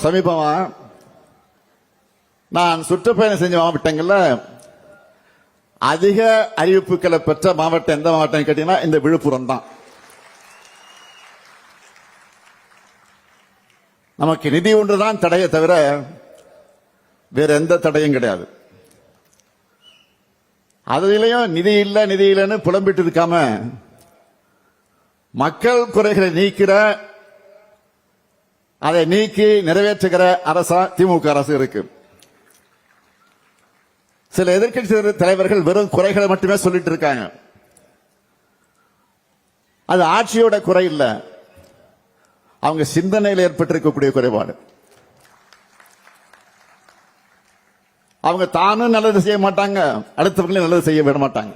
சமீபமா நான் சுற்றுப்பயணம் செஞ்ச மாவட்டங்கள்ல அதிக அறிவிப்புகளை பெற்ற மாவட்டம் எந்த மாவட்டம் கேட்டீங்கன்னா இந்த விழுப்புரம் தான். நமக்கு நிதி ஒன்றுதான் தடையை தவிர வேற எந்த தடையும் கிடையாது. அதுலயும் நிதி இல்லைன்னு புலம்பிட்டு இருக்காம மக்கள் குறைகளை நீக்கிற, அதை நீக்கி நிறைவேற்றுகிற அரசா திமுக அரசு இருக்கு. சில எதிர்க்கட்சி தலைவர்கள் வெறும் குறைகளை மட்டுமே சொல்லிட்டு இருக்காங்க. அது ஆட்சியோட குறை இல்ல, அவங்க சிந்தனையில் ஏற்பட்டிருக்கக்கூடிய குறைபாடு. அவங்க தானும் நல்லது செய்ய மாட்டாங்க, அடுத்தவர்களையும் நல்லது செய்ய விட மாட்டாங்க.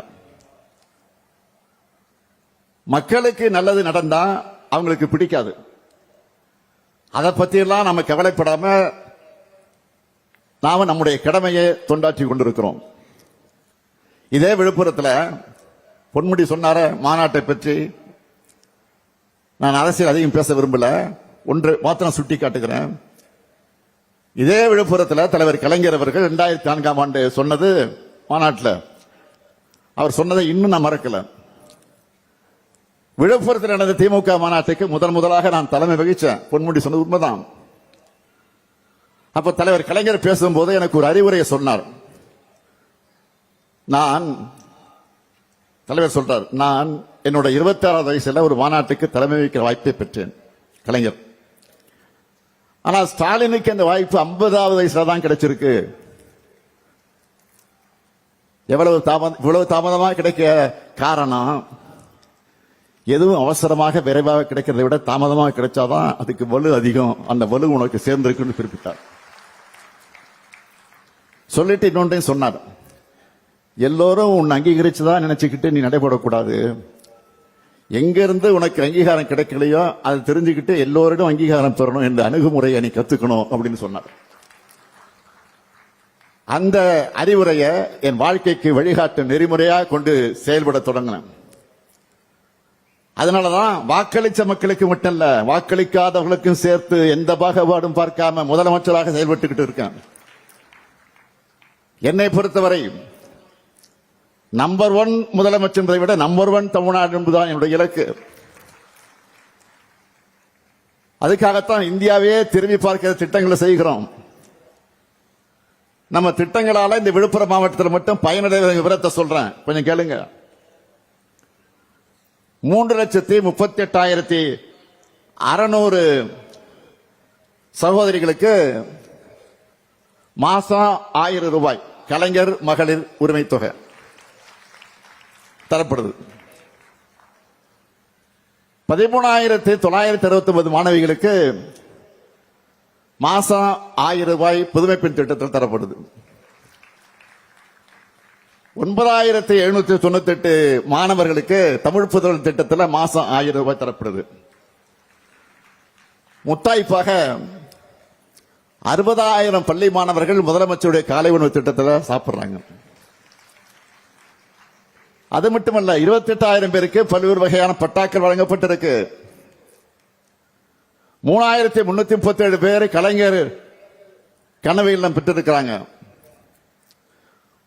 மக்களுக்கு நல்லது நடந்தா அவங்களுக்கு பிடிக்காது. அதை பத்தி எல்லாம் நம்ம கவலைப்படாம நாம நம்முடைய கடமையை தொண்டாற்றி கொண்டிருக்கிறோம். இதே விழுப்புரத்தில் பொன்முடி சொன்னார மாநாட்டை பற்றி, நான் அரசியல் அதிகம் பேச விரும்பல, ஒன்று மாத்திரம் சுட்டி காட்டுகிறேன். இதே விழுப்புரத்தில் தலைவர் கலைஞர் அவர்கள் 2004ஆம் ஆண்டு சொன்னது மாநாட்டில், அவர் சொன்னதை இன்னும் நான் மறக்கல. விழுப்புரத்தில் நடந்த திமுக மாநாட்டுக்கு முதலாக நான் தலைமை வகிச்சேன். பொன்முடி சொன்னது உண்மைதான். அப்ப தலைவர் கலைஞர் பேசும்போது எனக்கு ஒரு அறிவுரையை சொன்னார். தலைவர் சொல்றார், நான் என்னோட 26வது வயசுல ஒரு மாநாட்டுக்கு தலைமை வகிக்கிற வாய்ப்பை பெற்றேன் கலைஞர். ஆனா ஸ்டாலினுக்கு அந்த வாய்ப்பு 50வது வயசுல தான் கிடைச்சிருக்கு. இவ்வளவு தாமதமாக கிடைக்க காரணம், எதுவும் அவசரமாக விரைவாக கிடைக்கிறதை விட தாமதமாக கிடைச்சாதான் அதுக்கு வலு அதிகம், அந்த வலு உனக்கு சேர்ந்திருக்குன்னு குறிப்பிட்டார். சொல்லிட்டு இன்னொன்றையும் சொன்னார், எல்லோரும் உன்னை அங்கீகரிச்சுதான் நினைச்சுக்கிட்டு நீ நடைபெறக்கூடாது. எங்கிருந்து உனக்கு அங்கீகாரம் கிடைக்கலையோ அதை தெரிஞ்சுக்கிட்டு எல்லோரிடம் அங்கீகாரம் பெறணும் என்ற அணுகுமுறையை நீ கத்துக்கணும் அப்படின்னு சொன்னார். அந்த அறிவுரையை என் வாழ்க்கைக்கு வழிகாட்டு நெறிமுறையாக கொண்டு செயல்பட தொடங்கினேன். அதனாலதான் வாக்களிச்ச மக்களுக்கு மட்டும் இல்ல, வாக்களிக்காதவர்களுக்கும் சேர்த்து எந்த பாகுபாடும் பார்க்காம முதலமைச்சராக செயல்பட்டுக்கிட்டு இருக்கேன். என்னை பொறுத்தவரை நம்பர் 1 முதலமைச்சர் என்பதை விட நம்பர் 1 தமிழ்நாடு என்பதுதான் என்னுடைய இலக்கு. அதுக்காகத்தான் இந்தியாவே திரும்பி பார்க்கிற திட்டங்களை செய்கிறோம். நம்ம திட்டங்களால இந்த விழுப்புரம் மாவட்டத்தில் மட்டும் பயனடைகிற விவரத்தை சொல்றேன், கொஞ்சம் கேளுங்க. 3,38,600 சகோதரிகளுக்கு மாசம் 1000 ரூபாய் கலைஞர் மகளிர் உரிமை தொகை தரப்படுது. 13,969 மாணவிகளுக்கு மாசம் 1000 ரூபாய் புதுமை பெண் திட்டத்தில் தரப்படுது. 9,798 மாணவர்களுக்கு தமிழ் புதல்வன் திட்டத்தில் மாசம் 1000 ரூபாய் தரப்படுது. முத்தாய்ப்பாக 60,000 பள்ளி மாணவர்கள் முதலமைச்சருடைய காலை உணவு திட்டத்தில் சாப்பிடுறாங்க. அது மட்டுமல்ல, 28,000 பேருக்கு பல்வேறு வகையான பட்டாக்கள் வழங்கப்பட்டிருக்கு. 3,337 பேர் கலைஞர் கனவு இல்லம் பெற்றிருக்கிறாங்க.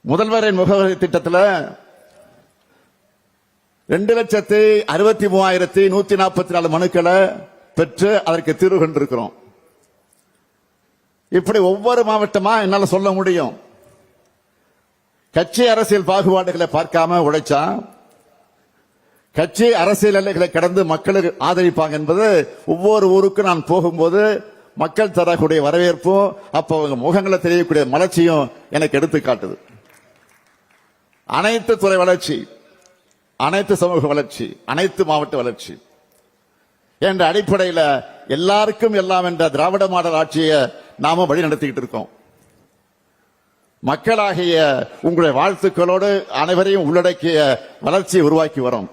முதல்வரின் முகவரி திட்டத்தில் 2,63,144 மனுக்களை பெற்று அதற்கு தீர்வு கண்டிருக்கிறோம். இப்படி ஒவ்வொரு மாவட்டமா என்னால சொல்ல முடியும். கட்சி அரசியல் பாகுபாடுகளை பார்க்காம உழைச்சா கட்சி அரசியல் எல்லைகளை கடந்து மக்களுக்கு ஆதரிப்பாங்க என்பது ஒவ்வொரு ஊருக்கும் நான் போகும்போது மக்கள் தரக்கூடிய வரவேற்பும் அப்ப அவங்க முகங்களை தெரியக்கூடிய மலர்ச்சியும் எனக்கு எடுத்து காட்டுது. அனைத்து துறை வளர்ச்சி, அனைத்து சமூக வளர்ச்சி, அனைத்து மாவட்ட வளர்ச்சி என்ற அடிப்படையில் எல்லாருக்கும் எல்லாம் என்ற திராவிட மாடல் ஆட்சியை நாம வழி நடத்திக்கிட்டு இருக்கோம். மக்களாகிய உங்களுடைய வாழ்த்துக்களோடு அனைவரையும் உள்ளடக்கிய வளர்ச்சியை உருவாக்கி வரும்.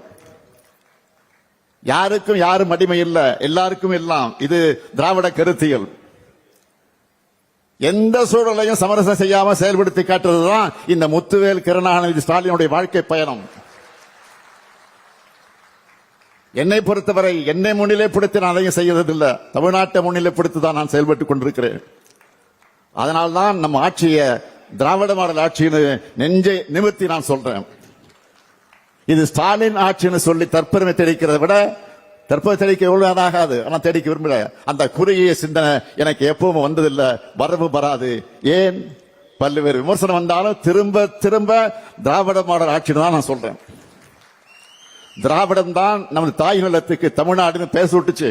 யாருக்கும் யாரும் அடிமை இல்லை, எல்லாருக்கும் எல்லாம். இது திராவிட கருத்தியல். எந்த சூழலையும் சமரசம் செய்யாம செயல்படுத்தி காட்டுறதுதான் இந்த முத்துவேல் கருணாநிதி ஸ்டாலினுடைய வாழ்க்கை பயணம். என்னை பொறுத்தவரை என்னை முன்னிலைப்படுத்தி நான் அதையும் செய்வதில்லை. தமிழ்நாட்டை முன்னிலைப்படுத்தி தான் நான் செயல்பட்டுக் கொண்டிருக்கிறேன். அதனால்தான் நம்ம ஆட்சியை திராவிட மாடல் ஆட்சின்னு நெஞ்சை நிமிர்த்தி நான் சொல்றேன். இது ஸ்டாலின் ஆட்சின்னு சொல்லி தற்பெருமை தெரிவிக்கிறதை விட, தற்போது தெரிவிக்க எவ்வளவு ஆகாது, ஆனா தெரிவிக்க விரும்பல. அந்த குறுகிய சிந்தனை எனக்கு எப்பவும் வந்ததில்லை, வரவும் வராது. ஏன் பல்வேறு விமர்சனம் வந்தாலும் திரும்ப திரும்ப திராவிட மாடல் ஆட்சின்னு தான் நான் சொல்றேன். திராவிடம் தான் நமது தாய் நிலத்துக்கு தமிழ்நாடுன்னு பேச விட்டுச்சு.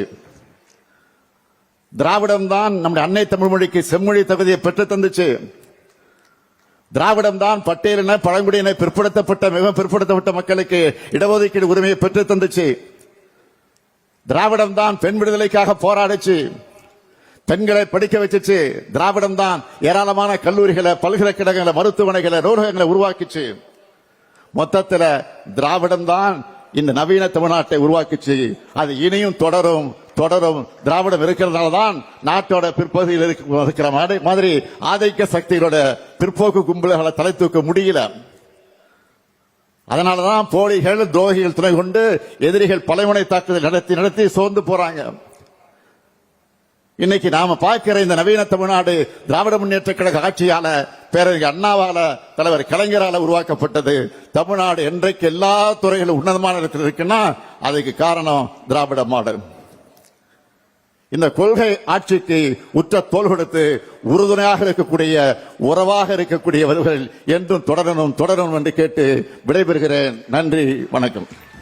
திராவிடம் தான் நம்முடைய அன்னை தமிழ் மொழிக்கு செம்மொழி தகுதியை பெற்று தந்துச்சு. திராவிடம் தான் பட்டியலின பழங்குடியின பிற்படுத்தப்பட்ட மிகவும் பிற்படுத்தப்பட்ட மக்களுக்கு இடஒதுக்கீடு உரிமையை பெற்று தந்துச்சு. திராவிடம் தான் பெண் விடுதலைக்காக போராடிச்சு, பெண்களை படிக்க வச்சுச்சு. திராவிடம் தான் ஏராளமான கல்லூரிகளை, பல்கலைக்கழகங்களை, மருத்துவமனைகளை, நூலகங்களை உருவாக்கிச்சு. மொத்தத்தில் திராவிடம் தான் இந்த நவீன தமிழ்நாட்டை உருவாக்கிச்சு. அது இனியும் தொடரும் தொடரும். திராவிடம் இருக்கிறதுனால தான் நாட்டோட பிற்பகுதியில் இருக்கிற மாதிரி ஆதிக்க சக்திகளோட பிற்போக்கு கும்பல்களை தலை தூக்க முடியல. அதனாலதான் போலிகள், துரோகிகள் துணை கொண்டு எதிரிகள் பலைமுனை தாக்குதல் நடத்தி சோர்ந்து போறாங்க. இன்னைக்கு நாம பார்க்கிற இந்த நவீன தமிழ்நாடு திராவிட முன்னேற்ற கழக ஆட்சியால, பேரறிஞர் அண்ணாவால, தலைவர் கலைஞரால உருவாக்கப்பட்டது. தமிழ்நாடு என்றைக்கு எல்லா துறைகளும் உன்னதமான இடத்தில் இருக்குன்னா அதுக்கு காரணம் திராவிட மாடல். இந்த கொள்கை ஆட்சிக்கு உற்ற தோள் கொடுத்து உறுதுணையாக இருக்கக்கூடிய, உறவாக இருக்கக்கூடியவர்கள் என்றும் தொடரணும் தொடரணும் என்று கேட்டு விடைபெறுகிறேன். நன்றி, வணக்கம்.